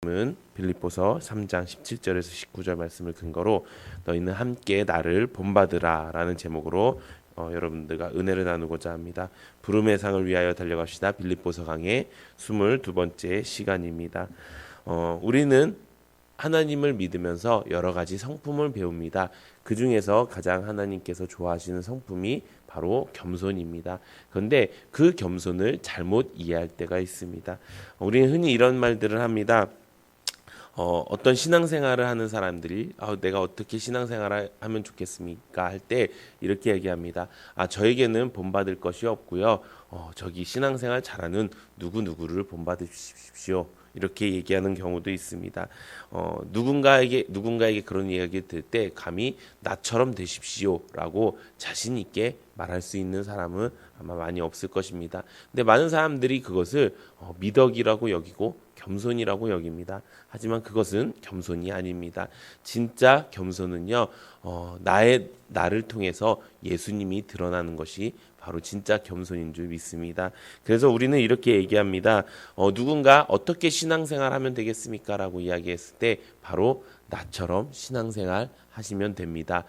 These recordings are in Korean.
은 빌립보서 3장 17절에서 19절 말씀을 근거로 너희는 함께 나를 본받으라 라는 제목으로 여러분들과 은혜를 나누고자 합니다. 부름의 상을 위하여 달려갑시다. 빌립보서 강의 22번째 시간입니다. 우리는 하나님을 믿으면서 여러 가지 성품을 배웁니다. 그 중에서 가장 하나님께서 좋아하시는 성품이 바로 겸손입니다. 그런데 그 겸손을 잘못 이해할 때가 있습니다. 우리는 흔히 이런 말들을 합니다. 어떤 신앙생활을 하는 사람들이 내가 어떻게 신앙생활을 하면 좋겠습니까? 할 때 이렇게 얘기합니다. 저에게는 본받을 것이 없고요. 저기 신앙생활 잘하는 누구누구를 본받으십시오. 이렇게 얘기하는 경우도 있습니다. 누군가에게 그런 이야기 들 때 감히 나처럼 되십시오라고 자신 있게 말할 수 있는 사람은 아마 많이 없을 것입니다. 근데 많은 사람들이 그것을 미덕이라고 여기고 겸손이라고 여깁니다. 하지만 그것은 겸손이 아닙니다. 진짜 겸손은요, 나를 통해서 예수님이 드러나는 것이 바로 진짜 겸손인 줄 믿습니다. 그래서 우리는 이렇게 얘기합니다. 누군가 어떻게 신앙생활하면 되겠습니까? 라고 이야기했을 때 바로 나처럼 신앙생활 하시면 됩니다.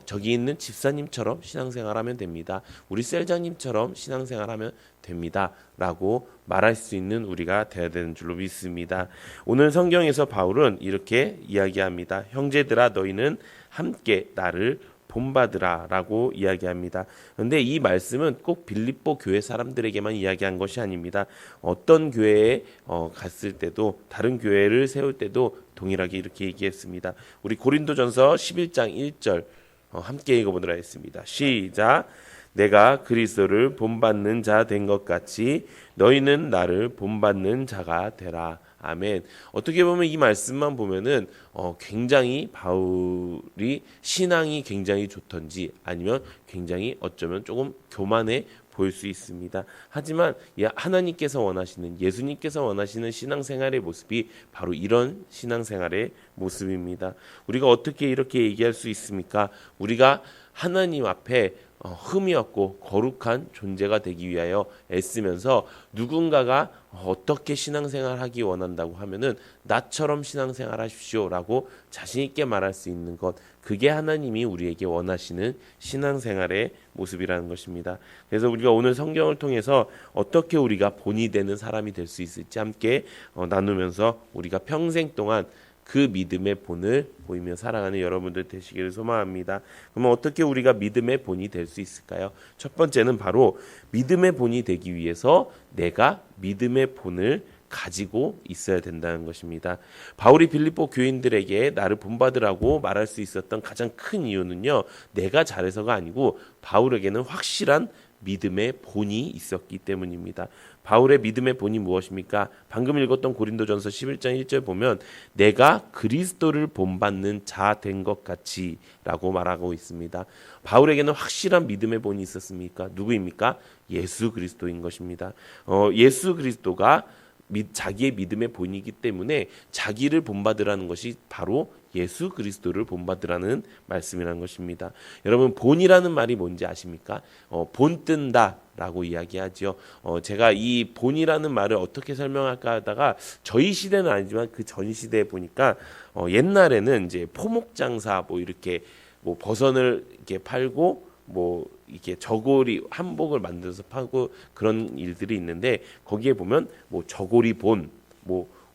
저기 있는 집사님처럼 신앙생활하면 됩니다. 우리 셀장님처럼 신앙생활하면 됩니다. 라고 말할 수 있는 우리가 되어야 되는 줄로 믿습니다. 오늘 성경에서 바울은 이렇게 이야기합니다. 형제들아 너희는 함께 나를 본받으라 라고 이야기합니다. 그런데 이 말씀은 꼭 빌립보 교회 사람들에게만 이야기한 것이 아닙니다. 어떤 교회에 갔을 때도 다른 교회를 세울 때도 동일하게 이렇게 얘기했습니다. 우리 고린도전서 11장 1절 함께 읽어보도록 하겠습니다. 시작. 내가 그리스도를 본받는 자 된 것 같이 너희는 나를 본받는 자가 되라. 아멘. 어떻게 보면 이 말씀만 보면은 굉장히 바울이 신앙이 굉장히 좋던지 아니면 굉장히 어쩌면 조금 교만해 보일 수 있습니다. 하지만 하나님께서 원하시는, 예수님께서 원하시는 신앙생활의 모습이 바로 이런 신앙생활의 모습입니다. 우리가 어떻게 이렇게 얘기할 수 있습니까? 우리가 하나님 앞에 흠이 없고 거룩한 존재가 되기 위하여 애쓰면서 누군가가 어떻게 신앙생활 하기 원한다고 하면은 나처럼 신앙생활 하십시오라고 자신 있게 말할 수 있는 것, 그게 하나님이 우리에게 원하시는 신앙생활의 모습이라는 것입니다. 그래서 우리가 오늘 성경을 통해서 어떻게 우리가 본이 되는 사람이 될 수 있을지 함께 나누면서 우리가 평생 동안 그 믿음의 본을 보이며 살아가는 여러분들 되시기를 소망합니다. 그러면 어떻게 우리가 믿음의 본이 될 수 있을까요? 첫 번째는 바로 믿음의 본이 되기 위해서 내가 믿음의 본을 가지고 있어야 된다는 것입니다. 바울이 빌립보 교인들에게 나를 본받으라고 말할 수 있었던 가장 큰 이유는요, 내가 잘해서가 아니고 바울에게는 확실한 믿음의 본이 있었기 때문입니다. 바울의 믿음의 본이 무엇입니까? 방금 읽었던 고린도전서 11장 1절 보면 내가 그리스도를 본받는 자 된 것 같이 라고 말하고 있습니다. 바울에게는 확실한 믿음의 본이 있었습니까? 누구입니까? 예수 그리스도인 것입니다. 예수 그리스도가 자기의 믿음의 본이기 때문에 자기를 본받으라는 것이 바로 예수 그리스도를 본받으라는 말씀이라는 것입니다. 여러분, 본이라는 말이 뭔지 아십니까? 본뜬다라고 이야기하죠. 제가 이 본이라는 말을 어떻게 설명할까 하다가 저희 시대는 아니지만 그 전 시대에 보니까 옛날에는 이제 포목장사 이렇게 버선을 이렇게 팔고 이게 저고리 한복을 만들어서 파고 그런 일들이 있는데 거기에 보면 저고리 본,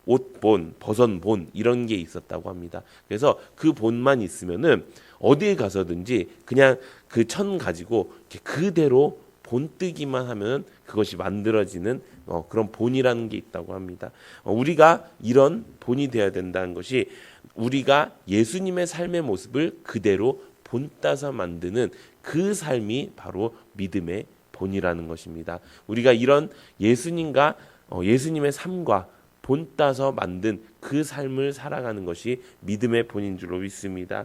옷본, 버선본 이런 게 있었다고 합니다. 그래서 그 본만 있으면은 어디에 가서든지 그냥 그 천 가지고 이렇게 그대로 본뜨기만 하면 그것이 만들어지는 그런 본이라는 게 있다고 합니다. 우리가 이런 본이 되어야 된다는 것이 우리가 예수님의 삶의 모습을 그대로 본따서 만드는 그 삶이 바로 믿음의 본이라는 것입니다. 우리가 이런 예수님과 예수님의 삶과 본따서 만든 그 삶을 살아가는 것이 믿음의 본인 줄로 믿습니다.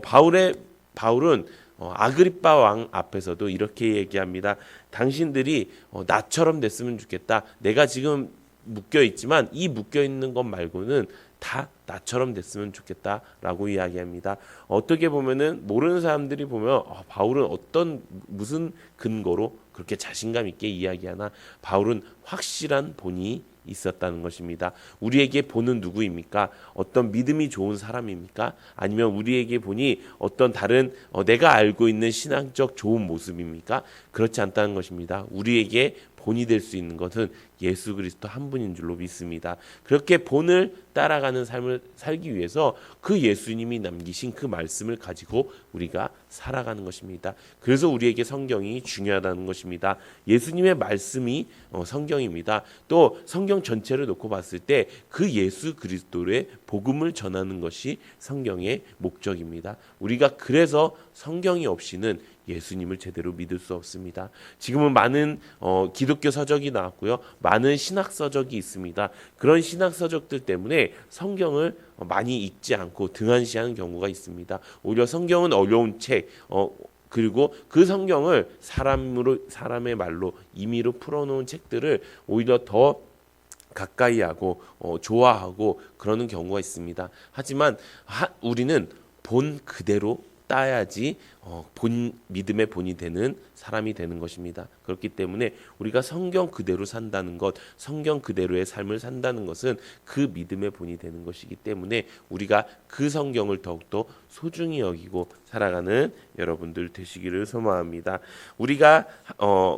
바울은 아그리빠 왕 앞에서도 이렇게 얘기합니다. 당신들이 나처럼 됐으면 좋겠다. 내가 지금 묶여 있지만 이 묶여 있는 것 말고는 다 나처럼 됐으면 좋겠다라고 이야기합니다. 어떻게 보면은 모르는 사람들이 보면 바울은 무슨 근거로 그렇게 자신감 있게 이야기하나? 바울은 확실한 본이 있었다는 것입니다. 우리에게 본은 누구입니까? 어떤 믿음이 좋은 사람입니까? 아니면 우리에게 본이 어떤 다른 내가 알고 있는 신앙적 좋은 모습입니까? 그렇지 않다는 것입니다. 우리에게 본이 될 수 있는 것은 예수 그리스도 한 분인 줄로 믿습니다. 그렇게 본을 따라가는 삶을 살기 위해서 그 예수님이 남기신 그 말씀을 가지고 우리가 살아가는 것입니다. 그래서 우리에게 성경이 중요하다는 것입니다. 예수님의 말씀이 성경입니다. 또 성경 전체를 놓고 봤을 때 그 예수 그리스도의 복음을 전하는 것이 성경의 목적입니다. 우리가 그래서 성경이 없이는 예수님을 제대로 믿을 수 없습니다. 지금은 많은 기독교 서적이 나왔고요. 많은 신학 서적이 있습니다. 그런 신학 서적들 때문에 성경을 많이 읽지 않고 등한시하는 경우가 있습니다. 오히려 성경은 어려운 책, 그리고 그 성경을 사람의 말로 임의로 풀어놓은 책들을 오히려 더 가까이하고 좋아하고 그러는 경우가 있습니다. 하지만 우리는 본 그대로 따야지 믿음의 본이 되는 사람이 되는 것입니다. 그렇기 때문에 우리가 성경 그대로 산다는 것, 성경 그대로의 삶을 산다는 것은 그 믿음의 본이 되는 것이기 때문에 우리가 그 성경을 더욱더 소중히 여기고 살아가는 여러분들 되시기를 소망합니다. 우리가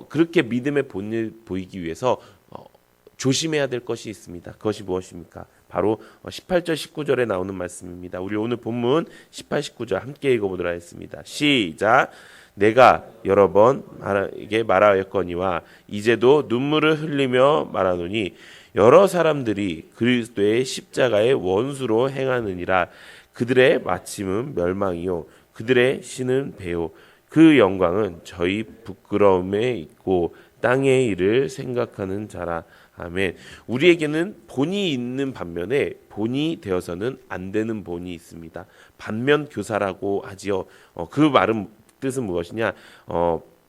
그렇게 믿음의 본을 보이기 위해서 조심해야 될 것이 있습니다. 그것이 무엇입니까? 바로 18절 19절에 나오는 말씀입니다. 우리 오늘 본문 18, 19절 함께 읽어보도록 하겠습니다. 시작. 내가 여러 번 말하였거니와 이제도 눈물을 흘리며 말하노니 여러 사람들이 그리스도의 십자가의 원수로 행하느니라. 그들의 마침은 멸망이요 그들의 신은 배요 그 영광은 저희 부끄러움에 있고 땅의 일을 생각하는 자라. 아멘. 우리에게는 본이 있는 반면에 본이 되어서는 안 되는 본이 있습니다. 반면 교사라고 하지요. 그 말은 뜻은 무엇이냐?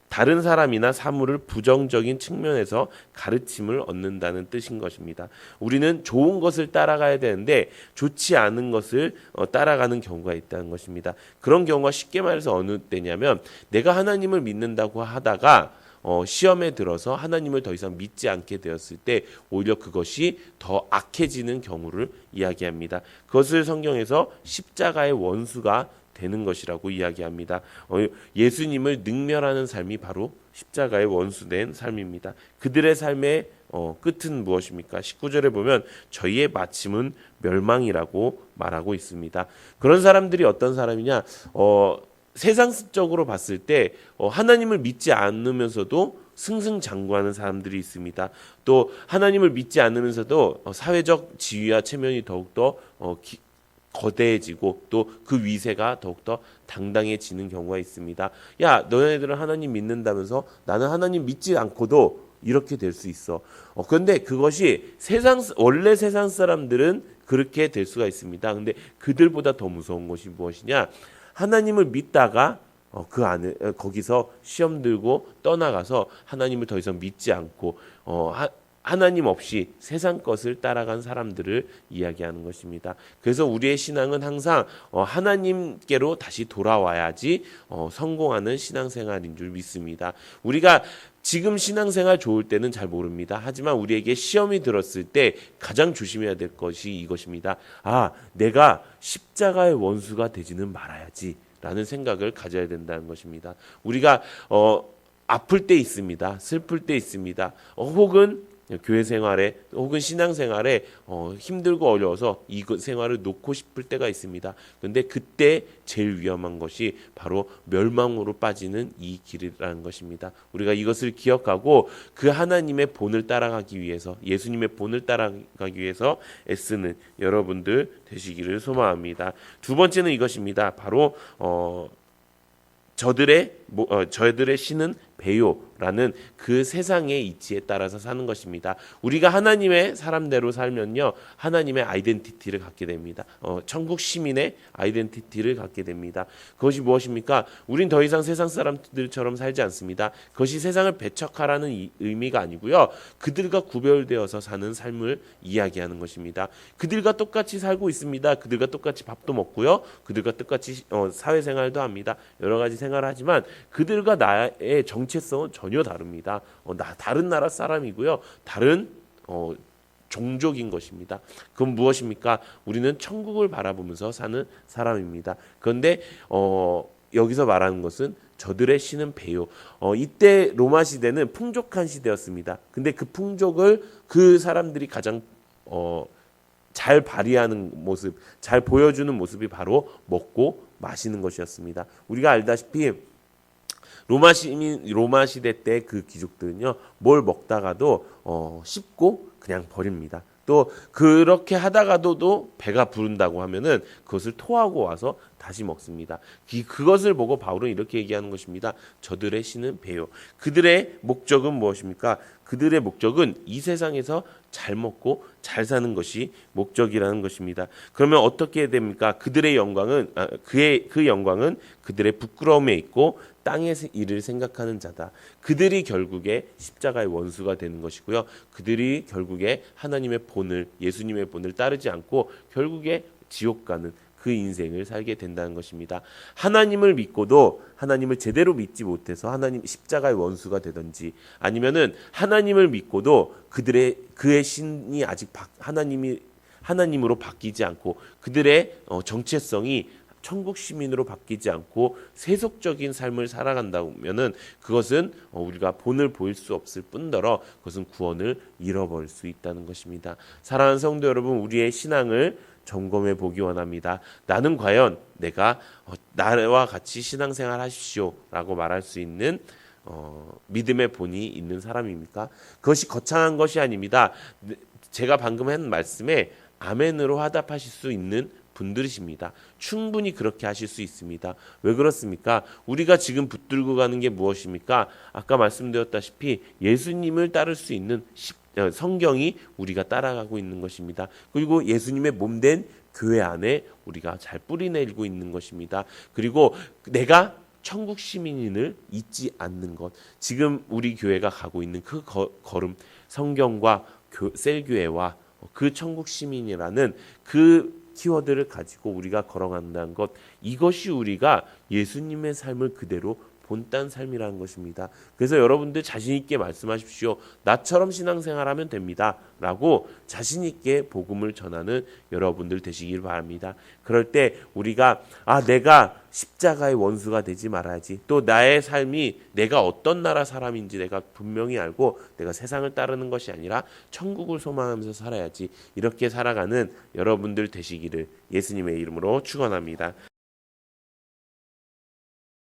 다른 사람이나 사물을 부정적인 측면에서 가르침을 얻는다는 뜻인 것입니다. 우리는 좋은 것을 따라가야 되는데 좋지 않은 것을 따라가는 경우가 있다는 것입니다. 그런 경우가 쉽게 말해서 어느 때냐면 내가 하나님을 믿는다고 하다가 시험에 들어서 하나님을 더 이상 믿지 않게 되었을 때 오히려 그것이 더 악해지는 경우를 이야기합니다. 그것을 성경에서 십자가의 원수가 되는 것이라고 이야기합니다. 예수님을 능멸하는 삶이 바로 십자가의 원수된 삶입니다. 그들의 삶의 끝은 무엇입니까? 19절에 보면 저희의 마침은 멸망이라고 말하고 있습니다. 그런 사람들이 어떤 사람이냐? 세상적으로 봤을 때 하나님을 믿지 않으면서도 승승장구하는 사람들이 있습니다. 또 하나님을 믿지 않으면서도 사회적 지위와 체면이 더욱더 거대해지고 또 그 위세가 더욱더 당당해지는 경우가 있습니다. 야, 너네들은 하나님 믿는다면서 나는 하나님 믿지 않고도 이렇게 될 수 있어. 그런데 그것이 원래 세상 사람들은 그렇게 될 수가 있습니다. 근데 그들보다 더 무서운 것이 무엇이냐? 하나님을 믿다가 그 안에 거기서 시험 들고 떠나가서 하나님을 더 이상 믿지 않고 하나님 없이 세상 것을 따라간 사람들을 이야기하는 것입니다. 그래서 우리의 신앙은 항상 하나님께로 다시 돌아와야지 성공하는 신앙생활인 줄 믿습니다. 우리가 지금 신앙생활 좋을 때는 잘 모릅니다. 하지만 우리에게 시험이 들었을 때 가장 조심해야 될 것이 이것입니다. 내가 십자가의 원수가 되지는 말아야지 라는 생각을 가져야 된다는 것입니다. 우리가 아플 때 있습니다. 슬플 때 있습니다. 혹은 교회 생활에 혹은 신앙 생활에 힘들고 어려워서 이 생활을 놓고 싶을 때가 있습니다. 그런데 그때 제일 위험한 것이 바로 멸망으로 빠지는 이 길이라는 것입니다. 우리가 이것을 기억하고 그 하나님의 본을 따라가기 위해서 예수님의 본을 따라가기 위해서 애쓰는 여러분들 되시기를 소망합니다. 두 번째는 이것입니다. 바로 저들의 신은 배요라는 그 세상의 이치에 따라서 사는 것입니다. 우리가 하나님의 사람대로 살면요, 하나님의 아이덴티티를 갖게 됩니다. 천국 시민의 아이덴티티를 갖게 됩니다. 그것이 무엇입니까? 우린 더 이상 세상 사람들처럼 살지 않습니다. 그것이 세상을 배척하라는 의미가 아니고요, 그들과 구별되어서 사는 삶을 이야기하는 것입니다. 그들과 똑같이 살고 있습니다. 그들과 똑같이 밥도 먹고요, 그들과 똑같이 사회생활도 합니다. 여러 가지 생활을 하지만 그들과 나의 정체성은 전혀 다릅니다. 다른 나라 사람이고요, 다른 종족인 것입니다. 그건 무엇입니까? 우리는 천국을 바라보면서 사는 사람입니다. 그런데 여기서 말하는 것은 저들의 신은 배요. 이때 로마 시대는 풍족한 시대였습니다. 근데 그 풍족을 그 사람들이 가장 잘 발휘하는 모습, 잘 보여주는 모습이 바로 먹고 마시는 것이었습니다. 우리가 알다시피 로마 시대 때 그 귀족들은요, 뭘 먹다가도 씹고 그냥 버립니다. 또 그렇게 하다가도 배가 부른다고 하면은 그것을 토하고 와서 다시 먹습니다. 그것을 보고 바울은 이렇게 얘기하는 것입니다. 저들의 신은 배요. 그들의 목적은 무엇입니까? 그들의 목적은 이 세상에서 잘 먹고 잘 사는 것이 목적이라는 것입니다. 그러면 어떻게 됩니까? 그들의 영광은 그 영광은 그들의 부끄러움에 있고 땅의 일을 생각하는 자다. 그들이 결국에 십자가의 원수가 되는 것이고요. 그들이 결국에 하나님의 본을, 예수님의 본을 따르지 않고 결국에 지옥 가는 그 인생을 살게 된다는 것입니다. 하나님을 믿고도 하나님을 제대로 믿지 못해서 하나님 십자가의 원수가 되든지, 아니면은 하나님을 믿고도 그의 신이 아직 하나님으로 바뀌지 않고 그들의 정체성이 천국 시민으로 바뀌지 않고 세속적인 삶을 살아간다면은 그것은 우리가 본을 보일 수 없을 뿐더러 그것은 구원을 잃어버릴 수 있다는 것입니다. 사랑하는 성도 여러분, 우리의 신앙을 점검해 보기 원합니다. 나는 과연 내가 나와 같이 신앙생활 하십시오라고 말할 수 있는 믿음의 본이 있는 사람입니까? 그것이 거창한 것이 아닙니다. 제가 방금 한 말씀에 아멘으로 화답하실 수 있는 분들이십니다. 충분히 그렇게 하실 수 있습니다. 왜 그렇습니까? 우리가 지금 붙들고 가는 게 무엇입니까? 아까 말씀드렸다시피 예수님을 따를 수 있는 성경이 우리가 따라가고 있는 것입니다. 그리고 예수님의 몸된 교회 안에 우리가 잘 뿌리내리고 있는 것입니다. 그리고 내가 천국 시민인을 잊지 않는 것, 지금 우리 교회가 가고 있는 그 걸음, 성경과 셀교회와 그 천국 시민이라는 그 키워드를 가지고 우리가 걸어간다는 것, 이것이 우리가 예수님의 삶을 그대로 본딴 삶이라는 것입니다. 그래서 여러분들 자신 있게 말씀하십시오. 나처럼 신앙생활하면 됩니다 라고 자신 있게 복음을 전하는 여러분들 되시길 바랍니다. 그럴 때 우리가 내가 십자가의 원수가 되지 말아야지, 또 나의 삶이 내가 어떤 나라 사람인지 내가 분명히 알고 내가 세상을 따르는 것이 아니라 천국을 소망하면서 살아야지, 이렇게 살아가는 여러분들 되시기를 예수님의 이름으로 축원합니다.